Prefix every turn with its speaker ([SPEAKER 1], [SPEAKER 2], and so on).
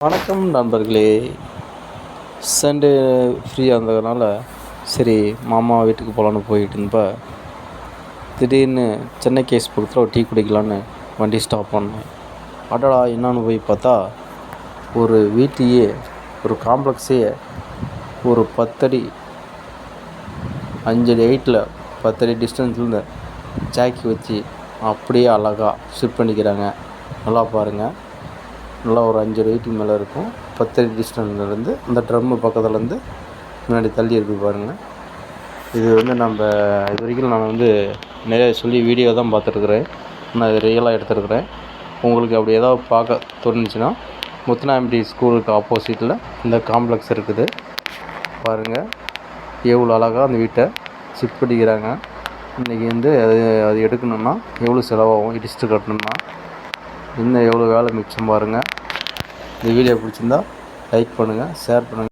[SPEAKER 1] வணக்கம் நண்பர்களே. சண்டே ஃப்ரீயாக இருந்ததுனால சரி மாமா வீட்டுக்கு போகலான்னு போயிட்டு இருந்தப்ப திடீர்னு சென்னை கேஸ் பக்கத்தில் ஒரு டீ குடிக்கலான்னு வண்டி ஸ்டாப் பண்ணேன். அடடா என்னான்னு போய் பார்த்தா ஒரு வீட்டையே ஒரு காம்ப்ளெக்ஸே ஒரு 10 அடி 5 அடி ஹைட்டில் 10 அடி டிஸ்டன்ஸ்லேருந்து ஜாக்கி வச்சு அப்படியே அழகாக ஷிஃப்ட் பண்ணிக்கிறாங்க. நல்லா பாருங்கள், நல்லா ஒரு 5 அடி வெயிட்டுக்கு மேலே இருக்கும். 10 அடி டிஸ்டன்ஸ்லேருந்து அந்த ட்ரம்மு பக்கத்துலேருந்து முன்னாடி தள்ளி இருக்குது பாருங்கள். இது நம்ம இது வரைக்கும் நான் நிறைய சொல்லி வீடியோ தான் பார்த்துருக்குறேன். நான் இது ரியலாக எடுத்துருக்குறேன். உங்களுக்கு அப்படி ஏதாவது பார்க்க தோணுச்சுன்னா முத்துனாம்பட்டி ஸ்கூலுக்கு ஆப்போசிட்டில் இந்த காம்ப்ளெக்ஸ் இருக்குது பாருங்கள். எவ்வளோ அழகாக அந்த வீட்டை ஷிஃப்ட் பண்ணிக்கிறாங்க. இன்றைக்கி அது எடுக்கணுன்னா எவ்வளோ செலவாகும், இடிச்சிட்டு கட்டணும்னா இன்னும் எவ்வளோ வேலை மிச்சம் பாருங்கள். இந்த வீடியோ பிடிச்சிருந்தா லைக் பண்ணுங்கள், ஷேர் பண்ணுங்கள்.